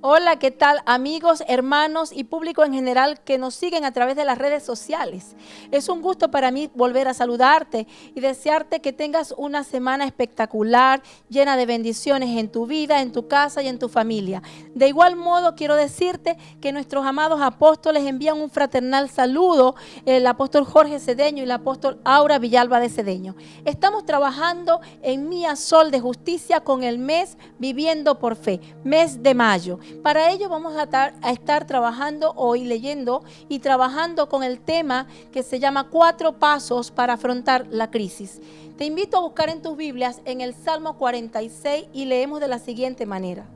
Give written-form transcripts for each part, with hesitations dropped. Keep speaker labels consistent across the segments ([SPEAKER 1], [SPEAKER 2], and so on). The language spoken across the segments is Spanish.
[SPEAKER 1] Hola, ¿qué tal amigos, hermanos y público en general que nos siguen a través de las redes sociales? Es un gusto para mí volver a saludarte y desearte que tengas una semana espectacular, llena de bendiciones en tu vida, en tu casa y en tu familia. De igual modo, quiero decirte que nuestros amados apóstoles envían un fraternal saludo, el apóstol Jorge Cedeño y el apóstol Aura Villalba de Cedeño. Estamos trabajando en Mía Sol de Justicia con el mes Viviendo por Fe, mes de mayo. Para ello vamos a estar trabajando hoy, leyendo y trabajando con el tema que se llama 4 pasos para afrontar la crisis. Te invito a buscar en tus Biblias en el Salmo 46 y leemos de la siguiente manera.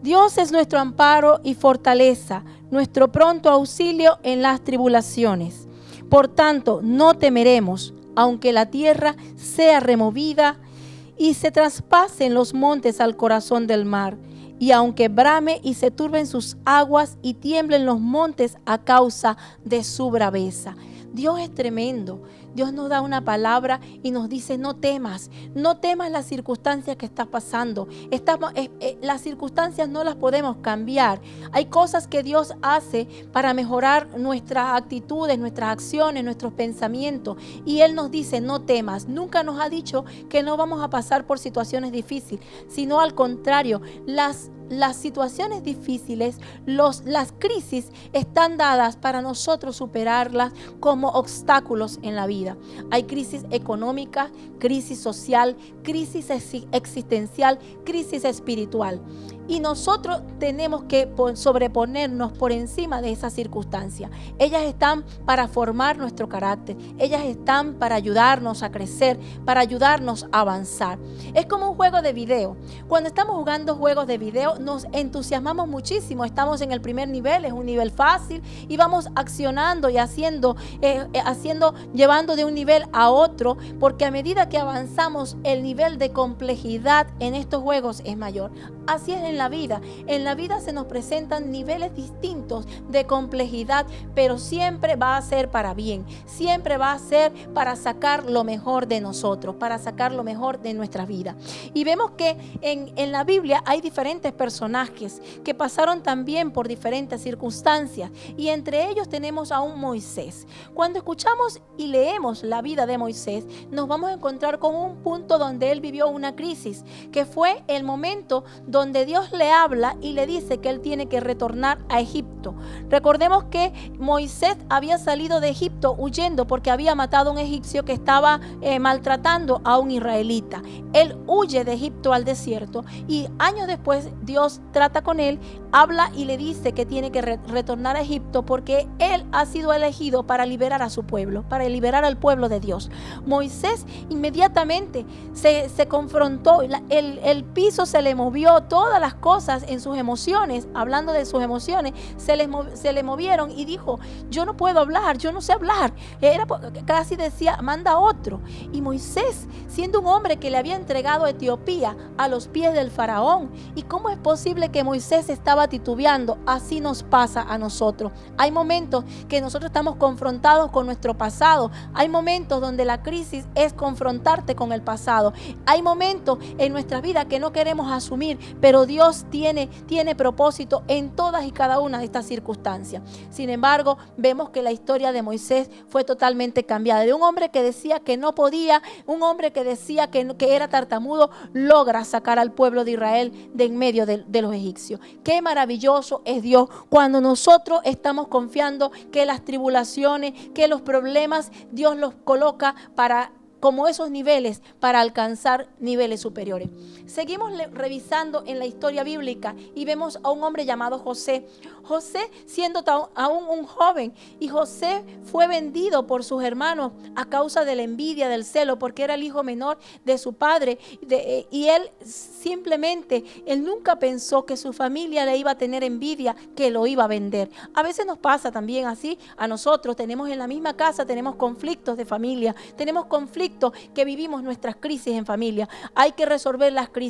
[SPEAKER 1] Dios es nuestro amparo y fortaleza, nuestro pronto auxilio en las tribulaciones. Por tanto, no temeremos, aunque la tierra sea removida y se traspasen los montes al corazón del mar, y aunque brame y se turben sus aguas y tiemblen los montes a causa de su braveza. Dios es tremendo. Dios nos da una palabra y nos dice: no temas las circunstancias que estás pasando. Las circunstancias no las podemos cambiar. Hay cosas que Dios hace para mejorar nuestras actitudes, nuestras acciones, nuestros pensamientos. Y Él nos dice: no temas. Nunca nos ha dicho que no vamos a pasar por situaciones difíciles, sino al contrario, las situaciones difíciles, las crisis están dadas para nosotros superarlas como obstáculos en la vida. Hay crisis económica, crisis social, crisis existencial, crisis espiritual. Y nosotros tenemos que sobreponernos por encima de esas circunstancias. Ellas están para formar nuestro carácter. Ellas están para ayudarnos a crecer, para ayudarnos a avanzar. Es como un juego de video. Cuando estamos jugando juegos de video, nos entusiasmamos muchísimo. Estamos en el primer nivel, es un nivel fácil, y vamos accionando y llevando de un nivel a otro, porque a medida que avanzamos, el nivel de complejidad en estos juegos es mayor. Así es en la vida. En la vida se nos presentan niveles distintos de complejidad, pero siempre va a ser para bien. Siempre va a ser para sacar lo mejor de nosotros, para sacar lo mejor de nuestra vida. Y vemos que en la Biblia hay diferentes personajes que pasaron también por diferentes circunstancias, y entre ellos tenemos a un Moisés. Cuando escuchamos y leemos la vida de Moisés, nos vamos a encontrar con un punto donde él vivió una crisis, que fue el momento donde Dios le habla y le dice que él tiene que retornar a Egipto. Recordemos que Moisés había salido de Egipto huyendo porque había matado a un egipcio que estaba maltratando a un israelita. Él huye de Egipto al desierto, y años después Dios trata con él, habla y le dice que tiene que retornar a Egipto porque él ha sido elegido para liberar a su pueblo, para liberar al pueblo de Dios. Moisés inmediatamente se confrontó, el piso se le movió, todas las cosas en sus emociones, hablando de sus emociones, se le movieron, y dijo: yo no puedo hablar, yo no sé hablar. Casi decía: manda otro. Y Moisés, siendo un hombre que le había entregado a Etiopía a los pies del faraón, ¿y cómo es posible que Moisés estaba titubeando? Así nos pasa a nosotros. Hay momentos que nosotros estamos confrontados con nuestro pasado. Hay momentos donde la crisis es confrontarte con el pasado. Hay momentos en nuestra vida que no queremos asumir, pero Dios tiene propósito en todas y cada una de estas circunstancias. Sin embargo, vemos que la historia de Moisés fue totalmente cambiada. De un hombre que decía que no podía, un hombre que decía que era tartamudo, logra sacar al pueblo de Israel de en medio de los egipcios. Qué maravilloso es Dios cuando nosotros estamos confiando que las tribulaciones, que los problemas, Dios los coloca como esos niveles para alcanzar niveles superiores. Seguimos revisando en la historia bíblica y vemos a un hombre llamado José. José siendo aún un joven, y José fue vendido por sus hermanos a causa de la envidia, del celo, porque era el hijo menor de su padre, y él nunca pensó que su familia le iba a tener envidia, que lo iba a vender. A veces nos pasa también así a nosotros. Tenemos en la misma casa, tenemos conflictos de familia, tenemos conflictos que vivimos nuestras crisis en familia. Hay que resolver las crisis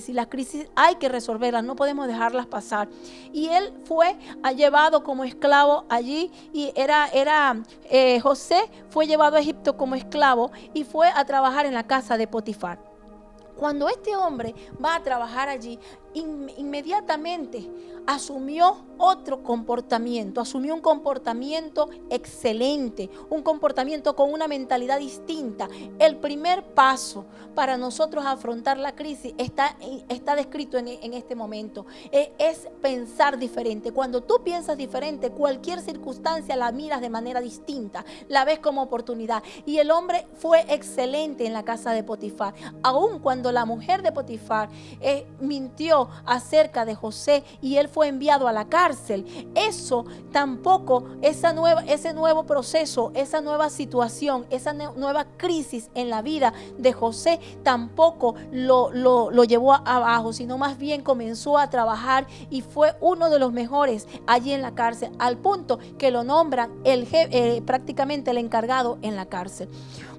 [SPEAKER 1] hay que resolverlas, no podemos dejarlas pasar. Y él fue llevado como esclavo allí, y José fue llevado a Egipto como esclavo y fue a trabajar en la casa de Potifar. Cuando este hombre va a trabajar allí, inmediatamente asumió otro comportamiento, asumió un comportamiento excelente, un comportamiento con una mentalidad distinta. El primer paso para nosotros afrontar la crisis está descrito en este momento. Es pensar diferente. Cuando tú piensas diferente, cualquier circunstancia la miras de manera distinta, la ves como oportunidad. Y el hombre fue excelente en la casa de Potifar, aun cuando la mujer de Potifar mintió acerca de José y él fue enviado a la cárcel. Eso tampoco, ese nuevo proceso, esa nueva situación, esa nueva crisis en la vida de José tampoco lo llevó abajo, sino más bien comenzó a trabajar y fue uno de los mejores allí en la cárcel, al punto que lo nombran prácticamente el encargado en la cárcel.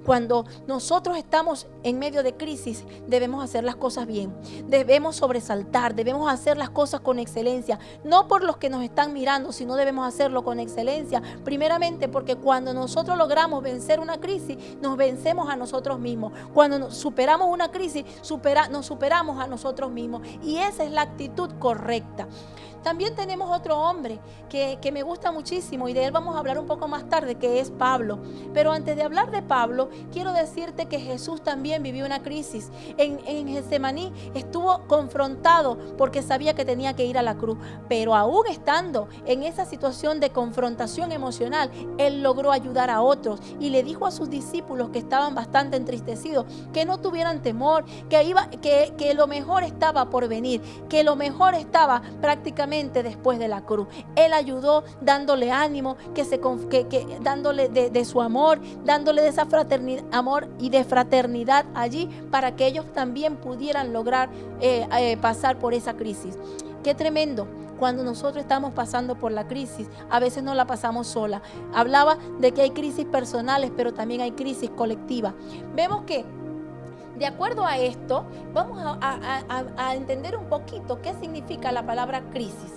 [SPEAKER 1] Cuando nosotros estamos en medio de crisis, debemos hacer las cosas bien, debemos sobresaltar, debemos hacer las cosas con excelencia, no por los que nos están mirando, sino debemos hacerlo con excelencia, primeramente porque cuando nosotros logramos vencer una crisis, nos vencemos a nosotros mismos. Cuando superamos una crisis, nos superamos a nosotros mismos, y esa es la actitud correcta. También tenemos otro hombre que me gusta muchísimo, y de él vamos a hablar un poco más tarde, que es Pablo. Pero antes de hablar de Pablo, quiero decirte que Jesús también vivió una crisis. En Getsemaní estuvo confrontado porque sabía que tenía que ir a la cruz. Pero aún estando en esa situación de confrontación emocional, él logró ayudar a otros y le dijo a sus discípulos, que estaban bastante entristecidos, que no tuvieran temor, que lo mejor estaba por venir, que lo mejor estaba prácticamente después de la cruz. Él ayudó dándole ánimo, dándole de su amor, dándole de esa fraternidad, amor y de fraternidad allí, para que ellos también pudieran lograr pasar por esa crisis. Qué tremendo. Cuando nosotros estamos pasando por la crisis, a veces no la pasamos sola. Hablaba de que hay crisis personales, pero también hay crisis colectivas. Vemos que de acuerdo a esto, vamos a entender un poquito qué significa la palabra crisis.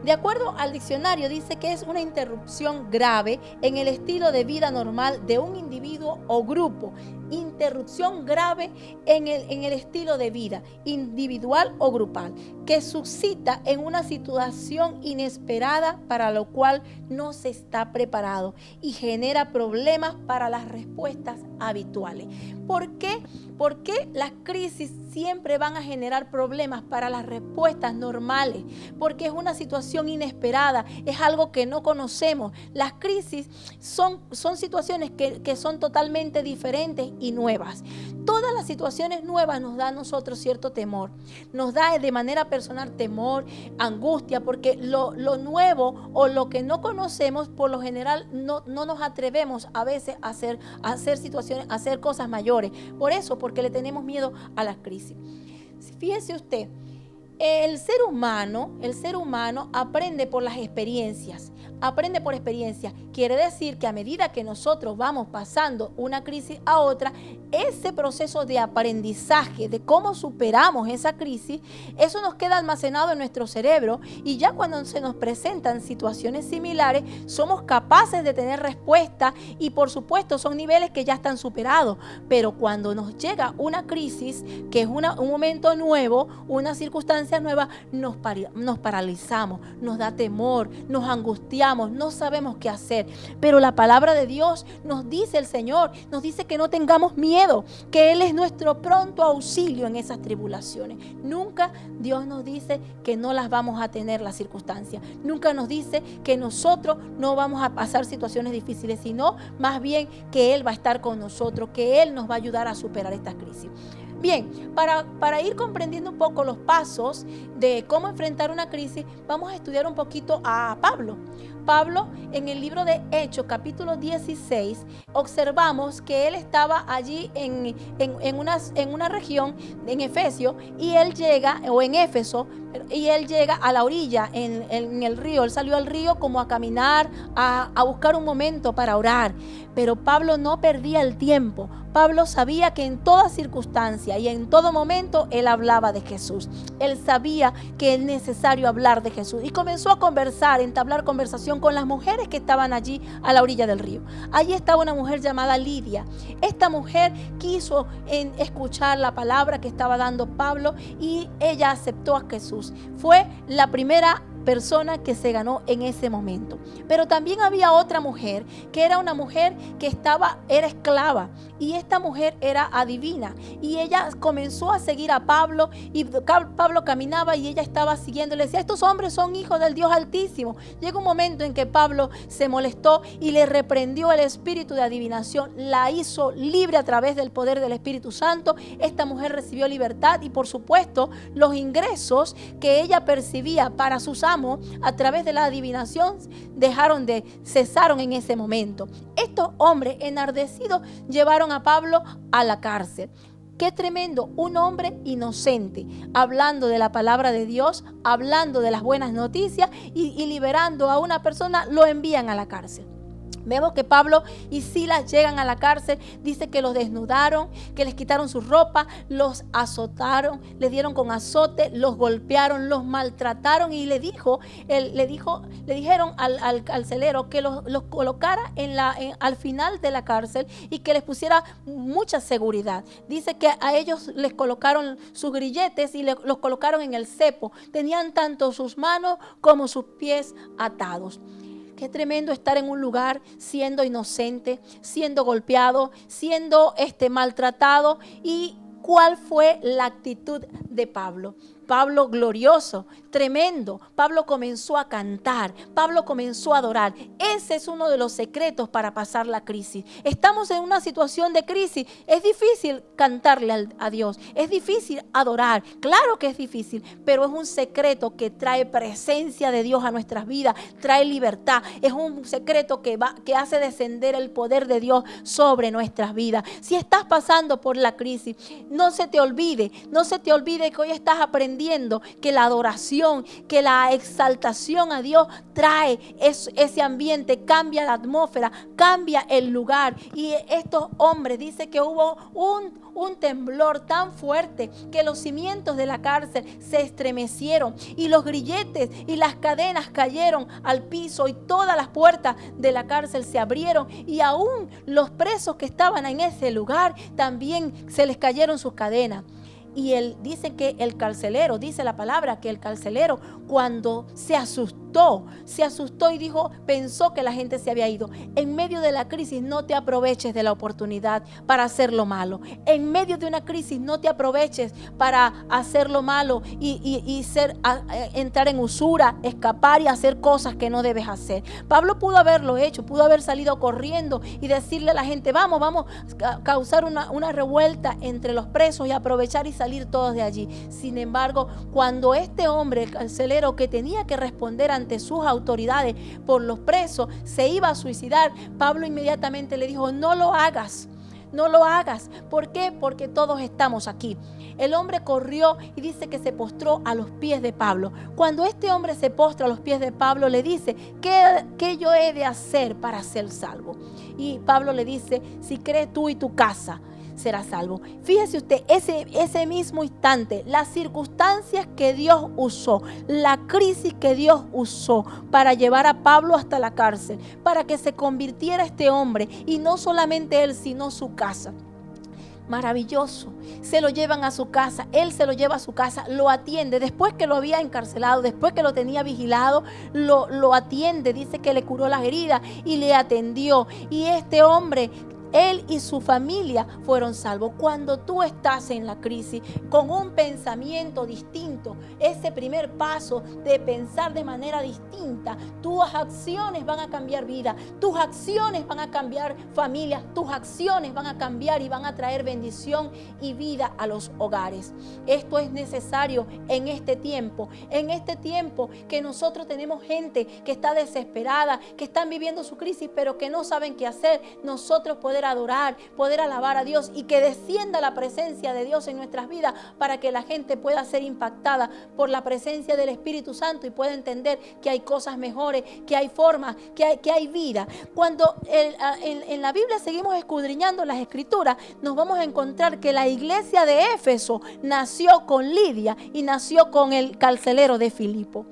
[SPEAKER 1] De acuerdo al diccionario, dice que es una interrupción grave en el estilo de vida normal de un individuo o grupo. Interrupción grave en el estilo de vida, individual o grupal, que suscita en una situación inesperada para lo cual no se está preparado y genera problemas para las respuestas habituales. ¿Por qué? Porque las crisis siempre van a generar problemas para las respuestas normales, porque es una situación inesperada, es algo que no conocemos. Las crisis son situaciones que son totalmente diferentes y nuevas. Todas las situaciones nuevas nos da a nosotros cierto temor, nos da de manera personal temor, angustia, porque lo nuevo o lo que no conocemos, por lo general no nos atrevemos a veces a hacer situaciones, a hacer cosas mayores. Por eso, porque le tenemos miedo a las crisis. Fíjese usted, el ser humano aprende por las experiencias, aprende por experiencia. Quiere decir que a medida que nosotros vamos pasando una crisis a otra, ese proceso de aprendizaje de cómo superamos esa crisis, eso nos queda almacenado en nuestro cerebro, y ya cuando se nos presentan situaciones similares, somos capaces de tener respuesta, y por supuesto son niveles que ya están superados. Pero cuando nos llega una crisis, que es un momento nuevo, una circunstancia nueva, nos paralizamos, nos da temor, nos angustiamos, no sabemos qué hacer. Pero la palabra de Dios nos dice, el Señor nos dice que no tengamos miedo, que Él es nuestro pronto auxilio en esas tribulaciones. Nunca Dios nos dice que no las vamos a tener las circunstancias. Nunca nos dice que nosotros no vamos a pasar situaciones difíciles, sino más bien que Él va a estar con nosotros, que Él nos va a ayudar a superar estas crisis. Bien, para ir comprendiendo un poco los pasos de cómo enfrentar una crisis, vamos a estudiar un poquito a Pablo. Pablo, en el libro de Hechos, capítulo 16, observamos que él estaba allí en una región, en Efesio, y él llega, o en Éfeso, y él llega a la orilla, en el río. Él salió al río como a caminar, a buscar un momento para orar. Pero Pablo no perdía el tiempo. Pablo sabía que en toda circunstancia y en todo momento él hablaba de Jesús. Él sabía que es necesario hablar de Jesús y comenzó a conversar, entablar conversación con las mujeres que estaban allí a la orilla del río. Allí estaba una mujer llamada Lidia. Esta mujer quiso escuchar la palabra que estaba dando Pablo y ella aceptó a Jesús. Fue la primera persona que se ganó en ese momento. Pero también había otra mujer que era una mujer que era esclava, y esta mujer era adivina, y ella comenzó a seguir a Pablo, y Pablo caminaba y ella estaba siguiendo, le decía: estos hombres son hijos del Dios Altísimo. Llegó un momento en que Pablo se molestó y le reprendió el espíritu de adivinación, la hizo libre a través del poder del Espíritu Santo. Esta mujer recibió libertad y por supuesto los ingresos que ella percibía para sus amos a través de la adivinación cesaron en ese momento. Estos hombres enardecidos llevaron a Pablo a la cárcel. Qué tremendo, un hombre inocente, hablando de la palabra de Dios, hablando de las buenas noticias y liberando a una persona, lo envían a la cárcel. Vemos que Pablo y Silas llegan a la cárcel, dice que los desnudaron, que les quitaron su ropa, los azotaron, les dieron con azote, los golpearon, los maltrataron y le dijeron al carcelero que los colocara al final de la cárcel y que les pusiera mucha seguridad. Dice que a ellos les colocaron sus grilletes y los colocaron en el cepo. Tenían tanto sus manos como sus pies atados. Qué tremendo estar en un lugar siendo inocente, siendo golpeado, siendo maltratado. ¿Y cuál fue la actitud de Pablo? Pablo glorioso, tremendo. Pablo comenzó a cantar, Pablo comenzó a adorar. Ese es uno de los secretos para pasar la crisis. Estamos en una situación de crisis. Es difícil cantarle a Dios, es difícil adorar. Claro que es difícil, pero es un secreto que trae presencia de Dios a nuestras vidas, trae libertad. Es un secreto que hace descender el poder de Dios sobre nuestras vidas. Si estás pasando por la crisis, no se te olvide que hoy estás aprendiendo que la adoración, que la exaltación a Dios trae ese ambiente, cambia la atmósfera, cambia el lugar. Y estos hombres, dice que hubo un temblor tan fuerte que los cimientos de la cárcel se estremecieron y los grilletes y las cadenas cayeron al piso y todas las puertas de la cárcel se abrieron, y aún los presos que estaban en ese lugar también se les cayeron sus cadenas. Y dice que el carcelero, dice la palabra, que el carcelero cuando se asustó y pensó que la gente se había ido. En medio de la crisis no te aproveches de la oportunidad para hacer lo malo. En medio de una crisis no te aproveches para hacer lo malo y entrar en usura, escapar y hacer cosas que no debes hacer. Pablo pudo haberlo hecho, pudo haber salido corriendo y decirle a la gente: vamos a causar una revuelta entre los presos y aprovechar y salir todos de allí. Sin embargo, cuando este hombre, el carcelero, que tenía que responder ante sus autoridades por los presos, se iba a suicidar, Pablo inmediatamente le dijo: no lo hagas. No lo hagas. ¿Por qué? Porque todos estamos aquí. El hombre corrió y dice que se postró a los pies de Pablo. Cuando este hombre se postra a los pies de Pablo, le dice: ¿qué yo he de hacer para ser salvo? Y Pablo le dice: si crees tú y tu casa, será salvo. Fíjese usted, ese mismo instante, las circunstancias que Dios usó, la crisis que Dios usó para llevar a Pablo hasta la cárcel, para que se convirtiera este hombre, y no solamente él, sino su casa. Maravilloso. Se lo llevan a su casa, él se lo lleva a su casa, lo atiende. Después que lo había encarcelado, después que lo tenía vigilado, lo atiende. Dice que le curó las heridas y le atendió. Y este hombre, él y su familia fueron salvos. Cuando tú estás en la crisis con un pensamiento distinto, ese primer paso de pensar de manera distinta, tus acciones van a cambiar vida, tus acciones van a cambiar familias, tus acciones van a cambiar y van a traer bendición y vida a los hogares. Esto es necesario en este tiempo que nosotros tenemos gente que está desesperada, que están viviendo su crisis, pero que no saben qué hacer. Nosotros podemos poder adorar, poder alabar a Dios y que descienda la presencia de Dios en nuestras vidas para que la gente pueda ser impactada por la presencia del Espíritu Santo y pueda entender que hay cosas mejores, que hay formas, que hay vida. Cuando en la Biblia seguimos escudriñando las Escrituras, nos vamos a encontrar que la iglesia de Éfeso nació con Lidia y nació con el carcelero de Filipo.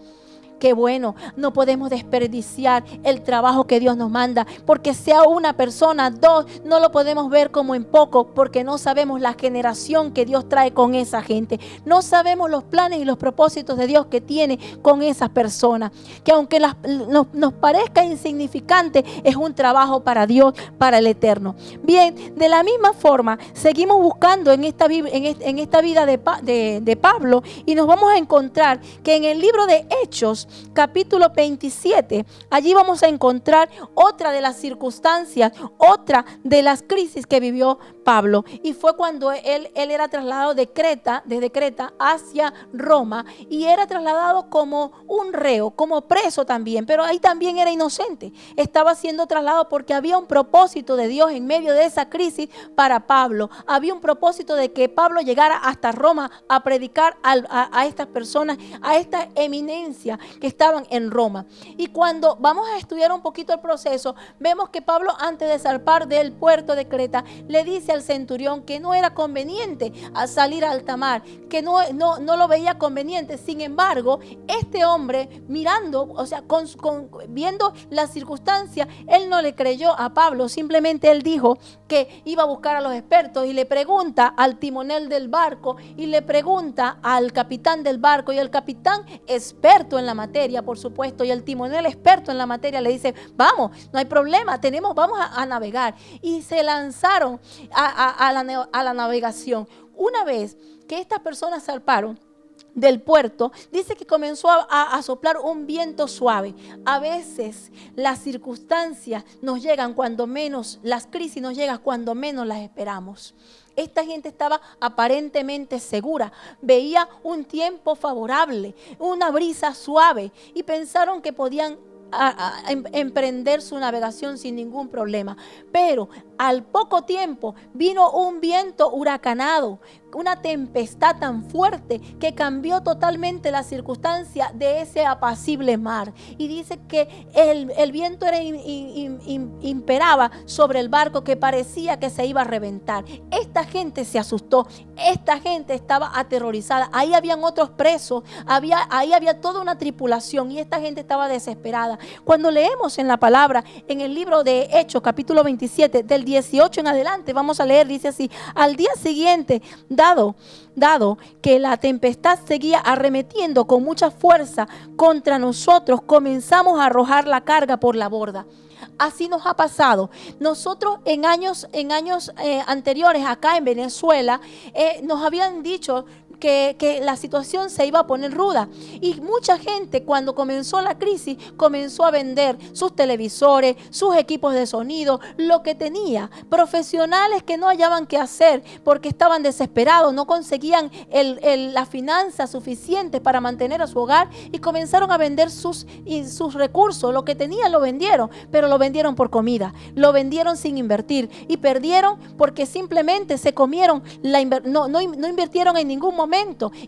[SPEAKER 1] Qué bueno, no podemos desperdiciar el trabajo que Dios nos manda, porque sea una persona, dos, no lo podemos ver como en poco, porque no sabemos la generación que Dios trae con esa gente. No sabemos los planes y los propósitos de Dios que tiene con esas personas, que aunque nos parezca insignificante, es un trabajo para Dios, para el eterno. Bien, de la misma forma, seguimos buscando en esta vida de Pablo y nos vamos a encontrar que en el libro de Hechos, capítulo 27, allí vamos a encontrar otra de las circunstancias, otra de las crisis que vivió Pablo, y fue cuando él era trasladado desde Creta hacia Roma, y era trasladado como un reo, como preso también, pero ahí también era inocente. Estaba siendo trasladado porque había un propósito de Dios en medio de esa crisis para Pablo. Había un propósito de que Pablo llegara hasta Roma a predicar a estas personas, a esta eminencia que estaban en Roma. Y cuando vamos a estudiar un poquito el proceso, vemos que Pablo, antes de zarpar del puerto de Creta, le dice al centurión que no era conveniente salir a alta mar, que no lo veía conveniente. Sin embargo, este hombre, mirando, o sea, viendo las circunstancias, él no le creyó a Pablo. Simplemente él dijo que iba a buscar a los expertos y le pregunta al timonel del barco y le pregunta al capitán del barco, y el capitán, experto en la materia, por supuesto, y el timonel, experto en la materia, le dice: vamos, no hay problema, vamos a navegar. Y se lanzaron a la navegación. Una vez que estas personas zarparon del puerto, dice que comenzó a soplar un viento suave. A veces las circunstancias nos llegan cuando menos, las crisis nos llegan cuando menos las esperamos. Esta gente estaba aparentemente segura, veía un tiempo favorable, una brisa suave, y pensaron que podían emprender su navegación sin ningún problema. Pero al poco tiempo vino un viento huracanado, una tempestad tan fuerte que cambió totalmente la circunstancia de ese apacible mar. Y dice que el viento imperaba sobre el barco, que parecía que se iba a reventar. Esta gente se asustó, esta gente estaba aterrorizada. Ahí habían otros presos, ahí había toda una tripulación, y esta gente estaba desesperada. Cuando leemos en la palabra, en el libro de Hechos, capítulo 27, del 18 en adelante, vamos a leer, dice así: al día siguiente, dado que la tempestad seguía arremetiendo con mucha fuerza contra nosotros, comenzamos a arrojar la carga por la borda. Así nos ha pasado. Nosotros en años anteriores, acá en Venezuela, nos habían dicho que la situación se iba a poner ruda, y mucha gente, cuando comenzó la crisis, comenzó a vender sus televisores, sus equipos de sonido, lo que tenía. Profesionales que no hallaban qué hacer porque estaban desesperados, no conseguían la finanza suficiente para mantener a su hogar, y comenzaron a vender sus recursos. Lo que tenían lo vendieron, pero lo vendieron por comida, lo vendieron sin invertir, y perdieron porque simplemente se comieron no invirtieron en ningún momento,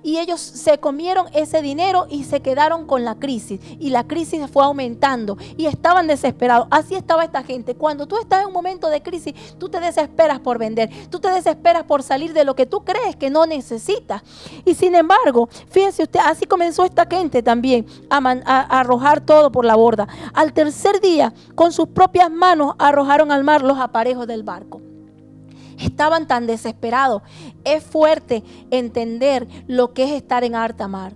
[SPEAKER 1] y ellos se comieron ese dinero y se quedaron con la crisis, y la crisis fue aumentando y estaban desesperados. Así estaba esta gente. Cuando tú estás en un momento de crisis, tú te desesperas por vender, tú te desesperas por salir de lo que tú crees que no necesitas. Y sin embargo, fíjense usted, así comenzó esta gente también a arrojar todo por la borda. Al tercer día, con sus propias manos arrojaron al mar los aparejos del barco. Estaban tan desesperados. Es fuerte entender lo que es estar en alta mar.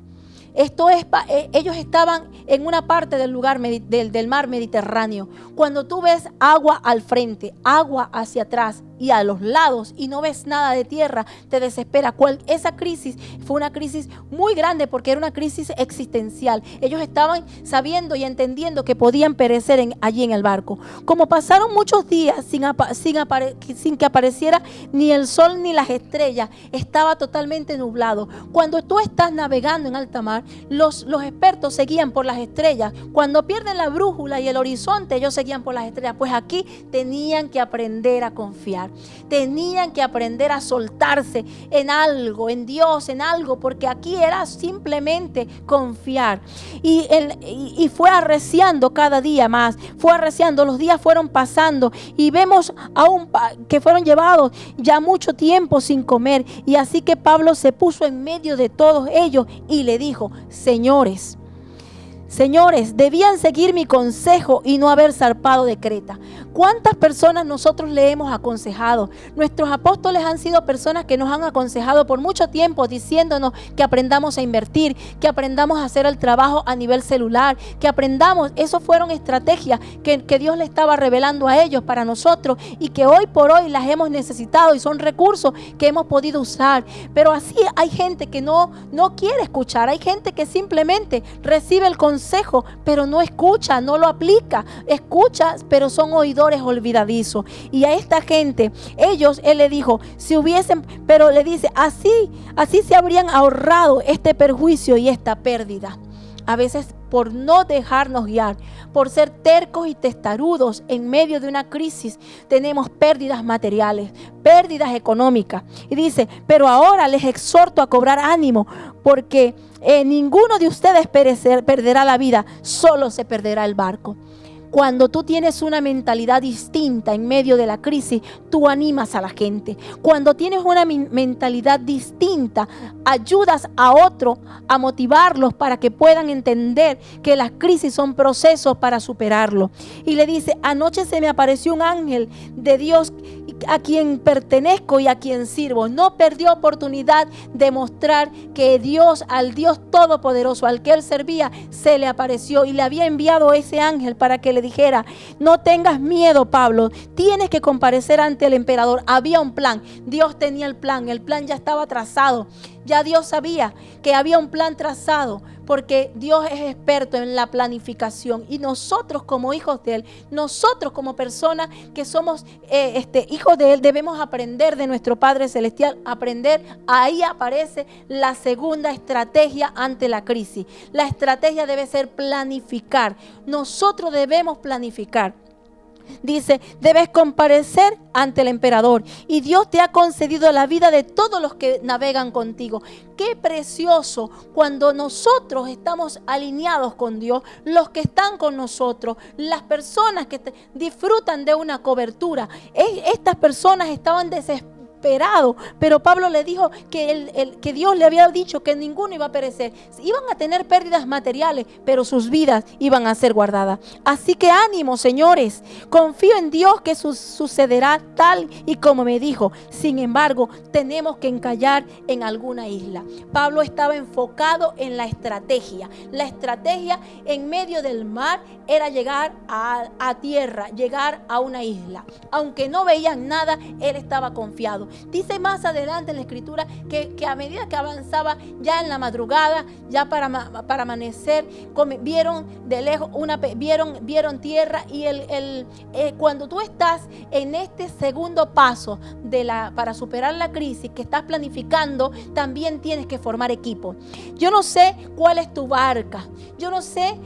[SPEAKER 1] Ellos estaban en una parte del mar Mediterráneo. Cuando tú ves agua al frente, agua hacia atrás y a los lados y no ves nada de tierra, te desespera. Esa crisis fue una crisis muy grande porque era una crisis existencial. Ellos estaban sabiendo y entendiendo que podían perecer allí en el barco. Como pasaron muchos días sin que apareciera ni el sol ni las estrellas, estaba totalmente nublado. Cuando tú estás navegando en alta mar, los expertos seguían por las estrellas. Cuando pierden la brújula y el horizonte, ellos seguían por las estrellas. Pues aquí tenían que aprender a confiar, tenían que aprender a soltarse en algo, en Dios, en algo, porque aquí era simplemente confiar. Y fue arreciando cada día más, fue arreciando, los días fueron pasando y vemos aún que fueron llevados ya mucho tiempo sin comer. Y así que Pablo se puso en medio de todos ellos y le dijo: Señores, debían seguir mi consejo y no haber zarpado de Creta. ¿Cuántas personas nosotros le hemos aconsejado? Nuestros apóstoles han sido personas que nos han aconsejado por mucho tiempo, diciéndonos que aprendamos a invertir, que aprendamos a hacer el trabajo a nivel celular, que aprendamos. Esas fueron estrategias que Dios le estaba revelando a ellos para nosotros y que hoy por hoy las hemos necesitado y son recursos que hemos podido usar. Pero así hay gente que no quiere escuchar, hay gente que simplemente recibe el consejo, pero no escucha, no lo aplica. Escucha, pero son oidores olvidadizos. Y a esta gente, él le dijo, pero le dice, así se habrían ahorrado este perjuicio y esta pérdida. A veces por no dejarnos guiar, por ser tercos y testarudos en medio de una crisis, tenemos pérdidas materiales, pérdidas económicas. Y dice, pero ahora les exhorto a cobrar ánimo, porque ninguno de ustedes perderá la vida, solo se perderá el barco. Cuando tú tienes una mentalidad distinta en medio de la crisis, tú animas a la gente. Cuando tienes una mentalidad distinta, ayudas a otro a motivarlos para que puedan entender que las crisis son procesos para superarlo. Y le dice, anoche se me apareció un ángel de Dios a quien pertenezco y a quien sirvo. No perdió oportunidad de mostrar que al Dios Todopoderoso al que él servía, se le apareció y le había enviado ese ángel para que le dijera, no tengas miedo, Pablo, tienes que comparecer ante el emperador. Había un plan, Dios tenía el plan ya estaba trazado. Ya Dios sabía que había un plan trazado, porque Dios es experto en la planificación. Y nosotros como hijos de Él, nosotros como personas que somos hijos de Él, debemos aprender de nuestro Padre Celestial, Ahí aparece la segunda estrategia ante la crisis. La estrategia debe ser planificar. Nosotros debemos planificar. Dice, debes comparecer ante el emperador y Dios te ha concedido la vida de todos los que navegan contigo. Qué precioso cuando nosotros estamos alineados con Dios, los que están con nosotros, las personas que disfrutan de una cobertura. Estas personas estaban desesperadas, pero Pablo le dijo que Dios le había dicho que ninguno iba a perecer. Iban a tener pérdidas materiales, pero sus vidas iban a ser guardadas. Así que ánimo, señores, confío en Dios que sucederá tal y como me dijo. Sin embargo, tenemos que encallar en alguna isla. Pablo estaba enfocado en la estrategia. La estrategia en medio del mar era llegar a tierra, llegar a una isla. Aunque no veían nada, él estaba confiado. Dice más adelante en la escritura que a medida que avanzaba ya en la madrugada, ya para amanecer, vieron de lejos vieron tierra. Y cuando tú estás en este segundo paso para superar la crisis que estás planificando, también tienes que formar equipo. Yo no sé cuál es tu barca, yo no sé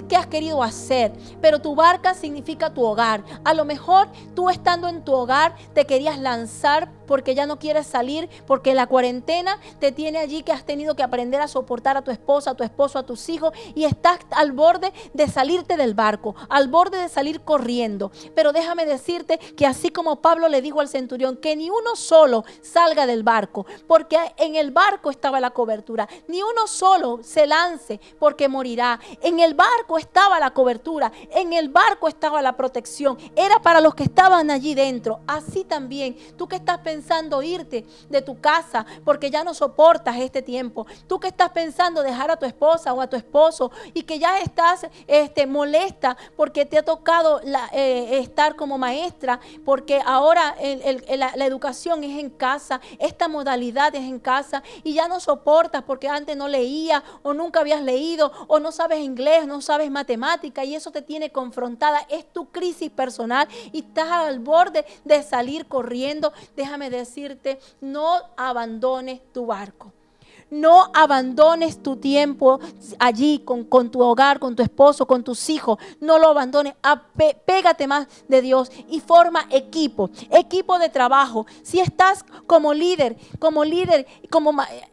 [SPEAKER 1] ¿qué has querido hacer? Pero tu barca significa tu hogar. A lo mejor tú estando en tu hogar te querías lanzar porque ya no quieres salir, porque la cuarentena te tiene allí, que has tenido que aprender a soportar a tu esposa, a tu esposo, a tus hijos, y estás al borde de salirte del barco, al borde de salir corriendo. Pero déjame decirte que así como Pablo le dijo al centurión que ni uno solo salga del barco, porque en el barco estaba la cobertura. Ni uno solo se lance porque morirá. En el barco barco estaba la cobertura, en el barco estaba la protección, era para los que estaban allí dentro. Así también, tú que estás pensando irte de tu casa porque ya no soportas este tiempo, tú que estás pensando dejar a tu esposa o a tu esposo y que ya estás molesta porque te ha tocado estar como maestra, porque ahora la educación es en casa, esta modalidad es en casa y ya no soportas porque antes no leía o nunca habías leído o no sabes inglés, no sabes matemática y eso te tiene confrontada. Es tu crisis personal y estás al borde de salir corriendo. Déjame decirte, no abandones tu barco. No abandones tu tiempo allí con tu hogar, con tu esposo, con tus hijos. No lo abandones. Pégate más de Dios y forma equipo de trabajo. Si estás como líder,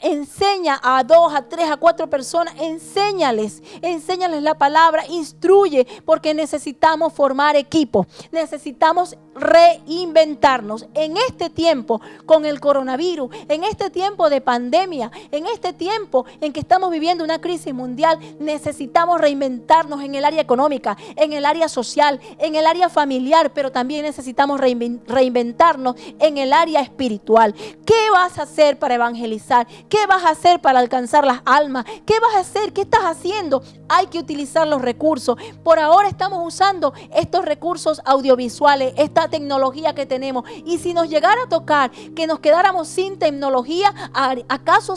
[SPEAKER 1] enseña a 2, a 3, a 4 personas. Enséñales la palabra, instruye, porque necesitamos formar equipo. Necesitamos reinventarnos en este tiempo con el coronavirus, en este tiempo de pandemia, en este tiempo en que estamos viviendo una crisis mundial. Necesitamos reinventarnos en el área económica, en el área social, en el área familiar, pero también necesitamos reinventarnos en el área espiritual. ¿Qué vas a hacer para evangelizar? ¿Qué vas a hacer para alcanzar las almas? ¿Qué vas a hacer? ¿Qué estás haciendo? Hay que utilizar los recursos. Por ahora estamos usando estos recursos audiovisuales, esta tecnología que tenemos. Y si nos llegara a tocar que nos quedáramos sin tecnología, ¿acaso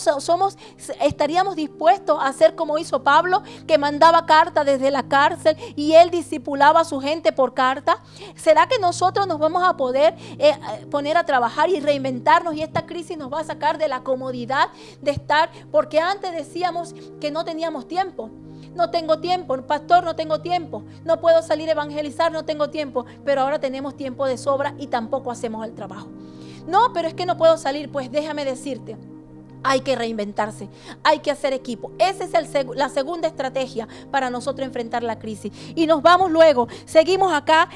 [SPEAKER 1] estaríamos dispuestos a hacer como hizo Pablo, que mandaba cartas desde la cárcel y él discipulaba a su gente por carta? ¿Será que nosotros nos vamos a poder poner a trabajar y reinventarnos y esta crisis nos va a sacar de la comodidad de estar? Porque antes decíamos que no teníamos tiempo. No tengo tiempo, pastor, no tengo tiempo, no puedo salir a evangelizar, no tengo tiempo, pero ahora tenemos tiempo de sobra y tampoco hacemos el trabajo. No, pero es que no puedo salir. Pues déjame decirte, hay que reinventarse, hay que hacer equipo. Esa es la segunda estrategia para nosotros enfrentar la crisis. Y nos vamos luego, seguimos acá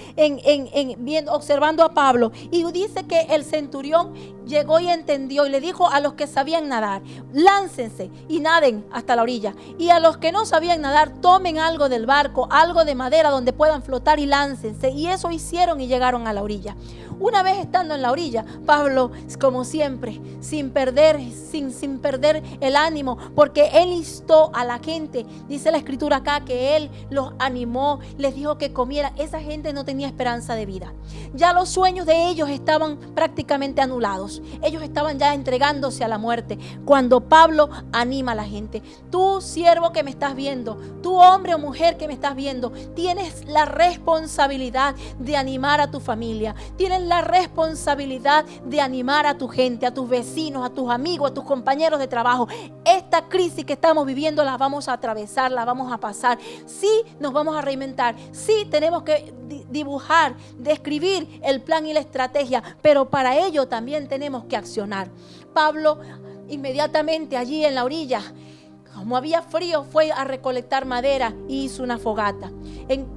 [SPEAKER 1] observando a Pablo. Y dice que el centurión llegó y entendió y le dijo a los que sabían nadar: láncense y naden hasta la orilla. Y a los que no sabían nadar, tomen algo del barco, algo de madera donde puedan flotar y láncense. Y eso hicieron y llegaron a la orilla. Una vez estando en la orilla, Pablo, como siempre, sin perder el ánimo, porque él instó a la gente. Dice la escritura acá que él los animó, les dijo que comieran. Esa gente no tenía esperanza de vida. Ya los sueños de ellos estaban prácticamente anulados. Ellos estaban ya entregándose a la muerte. Cuando Pablo anima a la gente: tú, siervo que me estás viendo, tú, hombre o mujer que me estás viendo, tienes la responsabilidad de animar a tu familia. Tienes la responsabilidad de animar a tu gente, a tus vecinos, a tus amigos, a tus compañeros de trabajo. Esta crisis que estamos viviendo la vamos a atravesar, la vamos a pasar. Sí, nos vamos a reinventar. Sí, tenemos que dibujar, describir el plan y la estrategia, pero para ello también tenemos que accionar. Pablo inmediatamente allí en la orilla, como había frío, fue a recolectar madera y hizo una fogata.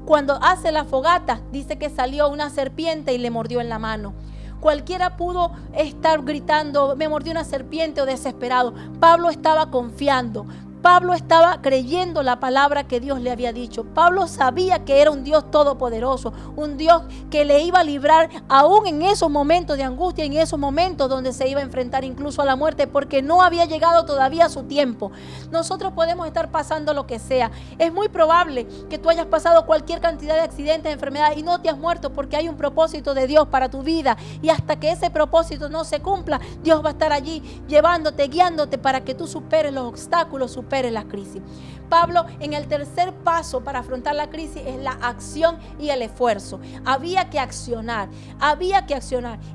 [SPEAKER 1] Cuando hace la fogata, dice que salió una serpiente y le mordió en la mano. Cualquiera pudo estar gritando: me mordió una serpiente, o desesperado. Pablo estaba confiando. Pablo estaba creyendo la palabra que Dios le había dicho. Pablo sabía que era un Dios todopoderoso, un Dios que le iba a librar aún en esos momentos de angustia, en esos momentos donde se iba a enfrentar incluso a la muerte, porque no había llegado todavía su tiempo. Nosotros podemos estar pasando lo que sea. Es muy probable que tú hayas pasado cualquier cantidad de accidentes, de enfermedades y no te has muerto, porque hay un propósito de Dios para tu vida. Y hasta que ese propósito no se cumpla, Dios va a estar allí llevándote, guiándote para que tú superes los obstáculos, superes la crisis. Pablo, en el tercer paso para afrontar la crisis, es la acción y el esfuerzo. Había que accionar.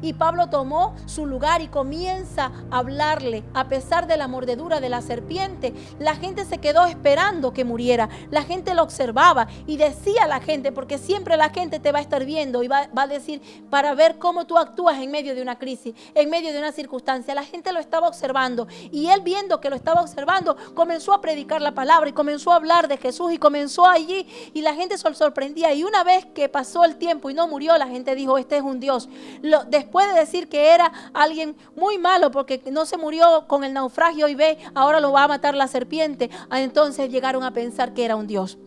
[SPEAKER 1] Y Pablo tomó su lugar y comienza a hablarle. A pesar de la mordedura de la serpiente, la gente se quedó esperando que muriera. La gente lo observaba y decía a la gente, porque siempre la gente te va a estar viendo y va a decir, para ver cómo tú actúas en medio de una crisis, en medio de una circunstancia. La gente lo estaba observando y él, viendo que lo estaba observando, comenzó a predicar la palabra y comenzó a hablar de Jesús y comenzó allí, y la gente se sorprendía. Y una vez que pasó el tiempo y no murió, la gente dijo: este es un Dios. Después de decir que era alguien muy malo porque no se murió con el naufragio y ve, ahora lo va a matar la serpiente, entonces llegaron a pensar que era un Dios.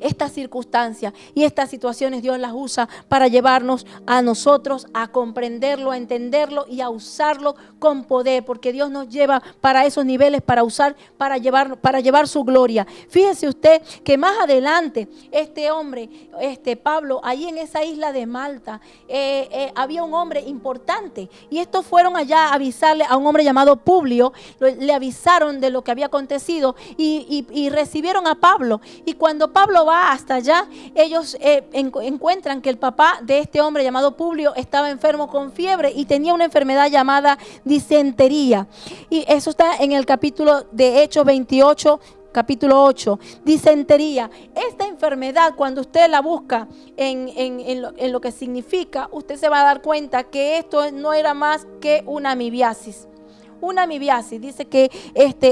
[SPEAKER 1] Estas circunstancias y estas situaciones Dios las usa para llevarnos a nosotros a comprenderlo, a entenderlo y a usarlo con poder, porque Dios nos lleva para esos niveles, para usar, para llevar su gloria. Fíjese usted que más adelante este hombre, Pablo, allí en esa isla de Malta, había un hombre importante y estos fueron allá a avisarle a un hombre llamado Publio. Le avisaron de lo que había acontecido y recibieron a Pablo. Y cuando Pablo va hasta allá, ellos encuentran que el papá de este hombre llamado Publio estaba enfermo con fiebre y tenía una enfermedad llamada disentería. Y eso está en el capítulo de Hechos 28, capítulo 8, disentería. Esta enfermedad, cuando usted la busca en lo que significa, usted se va a dar cuenta que esto no era más que una amibiasis. Una amibiasis, dice que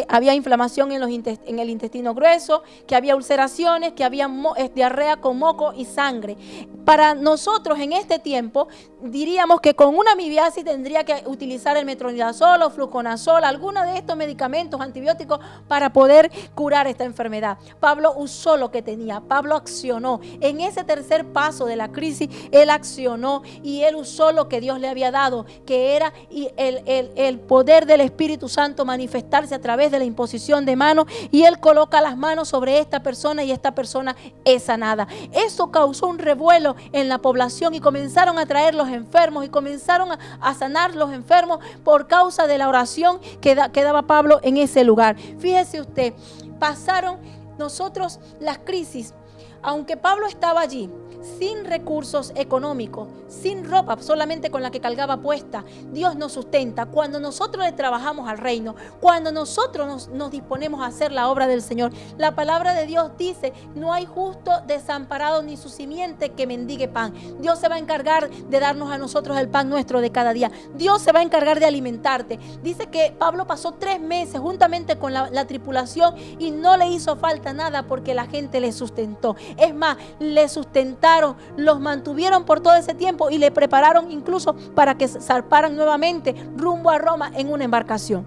[SPEAKER 1] había inflamación en el intestino grueso, que había ulceraciones, que había diarrea con moco y sangre. Para nosotros en este tiempo diríamos que con una amibiasis tendría que utilizar el metronidazol o fluconazol, alguno de estos medicamentos antibióticos para poder curar esta enfermedad. Pablo usó lo que tenía, Pablo accionó. En ese tercer paso de la crisis, él accionó y él usó lo que Dios le había dado, que era el poder del Espíritu Santo manifestarse a través de la imposición de manos, y él coloca las manos sobre esta persona y esta persona es sanada. Eso causó un revuelo en la población y comenzaron a traer los enfermos y comenzaron a sanar los enfermos por causa de la oración que daba Pablo en ese lugar. Fíjese usted, pasaron nosotros las crisis, aunque Pablo estaba allí sin recursos económicos, sin ropa, solamente con la que cargaba puesta, Dios nos sustenta. Cuando nosotros le trabajamos al reino, cuando nosotros nos disponemos a hacer la obra del Señor, la palabra de Dios dice: no hay justo desamparado ni su simiente que mendigue pan. Dios se va a encargar de darnos a nosotros el pan nuestro de cada día. Dios se va a encargar de alimentarte. Dice que Pablo pasó 3 meses juntamente con la tripulación y no le hizo falta nada porque la gente le sustentó. Es más, le sustentaron, los mantuvieron por todo ese tiempo y le prepararon incluso para que zarparan nuevamente rumbo a Roma en una embarcación.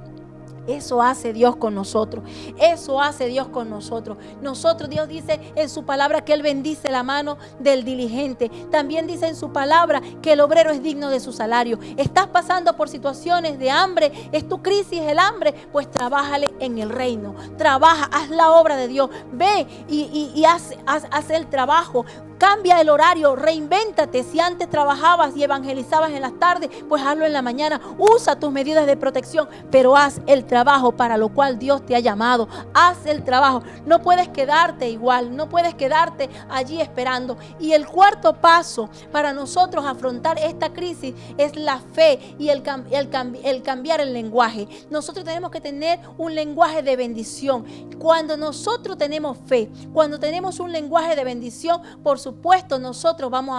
[SPEAKER 1] Eso hace Dios con nosotros. Eso hace Dios con nosotros. Dios dice en su palabra que Él bendice la mano del diligente. También dice en su palabra que el obrero es digno de su salario. Estás pasando por situaciones de hambre. ¿Es tu crisis el hambre? Pues trabájale en el reino. Trabaja, haz la obra de Dios. Ve y haz el trabajo. Cambia el horario, reinvéntate. Si antes trabajabas y evangelizabas en las tardes, pues hazlo en la mañana. Usa tus medidas de protección, pero haz el trabajo para lo cual Dios te ha llamado. Haz el trabajo. No puedes quedarte igual, no puedes quedarte allí esperando. Y el cuarto paso para nosotros afrontar esta crisis es la fe y el cambiar el lenguaje. Nosotros tenemos que tener un lenguaje de bendición. Cuando nosotros tenemos fe, cuando tenemos un lenguaje de bendición, por supuesto nosotros vamos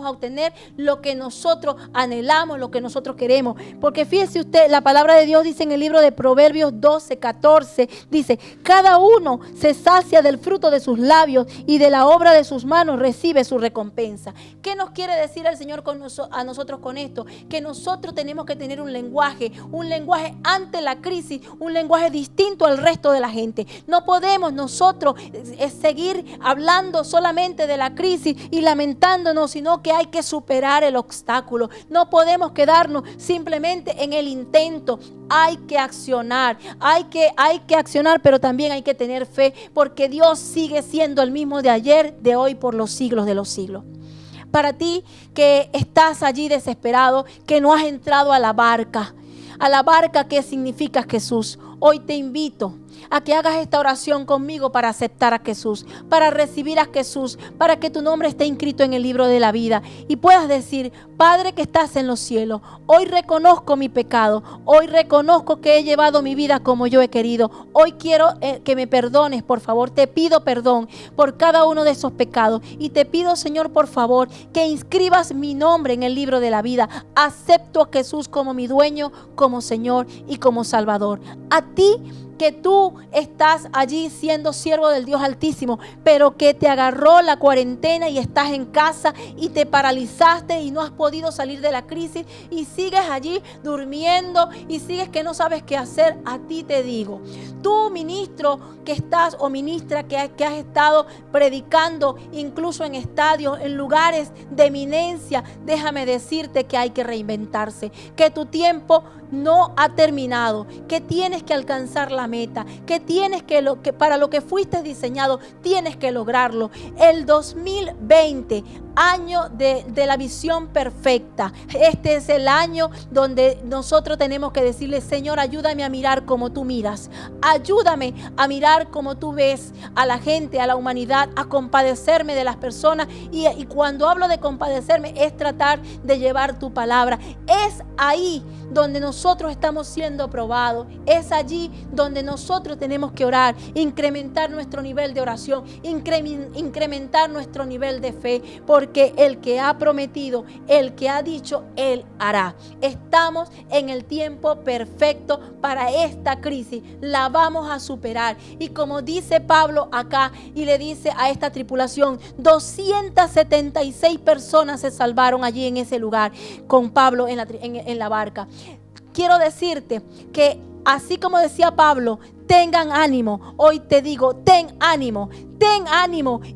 [SPEAKER 1] a obtener lo que nosotros anhelamos, lo que nosotros queremos. Porque fíjese usted, la palabra de Dios dice en el libro de Proverbios 12:14, dice: cada uno se sacia del fruto de sus labios y de la obra de sus manos recibe su recompensa. ¿Qué nos quiere decir el Señor a nosotros con esto? Que nosotros tenemos que tener un lenguaje ante la crisis, un lenguaje distinto al resto de la gente. No podemos nosotros seguir hablando solamente de la crisis y lamentándonos, sino que hay que superar el obstáculo. No podemos quedarnos simplemente en el intento. Hay que accionar, hay que accionar, pero también hay que tener fe, porque Dios sigue siendo el mismo de ayer, de hoy, por los siglos de los siglos. Para ti que estás allí desesperado, que no has entrado a la barca que significa Jesús, hoy te invito a que hagas esta oración conmigo para aceptar a Jesús, para recibir a Jesús, para que tu nombre esté inscrito en el libro de la vida y puedas decir: Padre que estás en los cielos, hoy reconozco mi pecado, hoy reconozco que he llevado mi vida como yo he querido, hoy quiero que me perdones, por favor, te pido perdón por cada uno de esos pecados y te pido, Señor, por favor, que inscribas mi nombre en el libro de la vida. Acepto a Jesús como mi dueño, como Señor y como Salvador. A ti que tú estás allí siendo siervo del Dios Altísimo, pero que te agarró la cuarentena y estás en casa y te paralizaste y no has podido salir de la crisis y sigues allí durmiendo y sigues que no sabes qué hacer. A ti te digo, tú ministro que estás o ministra que has estado predicando incluso en estadios, en lugares de eminencia, déjame decirte que hay que reinventarse, que tu tiempo no ha terminado, que tienes que alcanzar la meta, que tienes que para lo que fuiste diseñado, tienes que lograrlo. El 2020, año de la visión perfecta. Este es el año donde nosotros tenemos que decirle: Señor, ayúdame a mirar como tú miras. Ayúdame a mirar como tú ves a la gente, a la humanidad, a compadecerme de las personas. Y cuando hablo de compadecerme, es tratar de llevar tu palabra. Es ahí donde nosotros estamos siendo probados. Es allí donde nosotros tenemos que orar, incrementar nuestro nivel de oración, incrementar nuestro nivel de fe, porque el que ha prometido, el que ha dicho, Él hará. Estamos en el tiempo perfecto para esta crisis. La vamos a superar. Y como dice Pablo acá y le dice a esta tripulación, 276 personas se salvaron allí en ese lugar con Pablo en la barca. Quiero decirte que así como decía Pablo, tengan ánimo. Hoy te digo, ten ánimo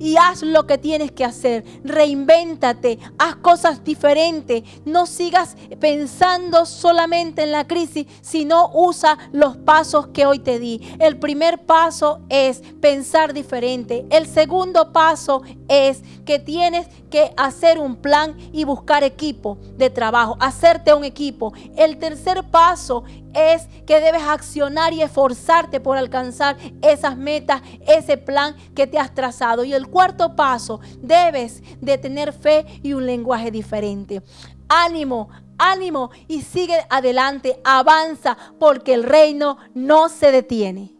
[SPEAKER 1] y haz lo que tienes que hacer. Reinvéntate, haz cosas diferentes. No sigas pensando solamente en la crisis, sino usa los pasos que hoy te di. El primer paso es pensar diferente. El segundo paso es que tienes que hacer un plan y buscar equipo de trabajo, hacerte un equipo. El tercer paso es que debes accionar y esforzarte por alcanzar esas metas, ese plan que te has trazado. Y el cuarto paso, debes de tener fe y un lenguaje diferente. Ánimo, ánimo y sigue adelante, avanza, porque el reino no se detiene.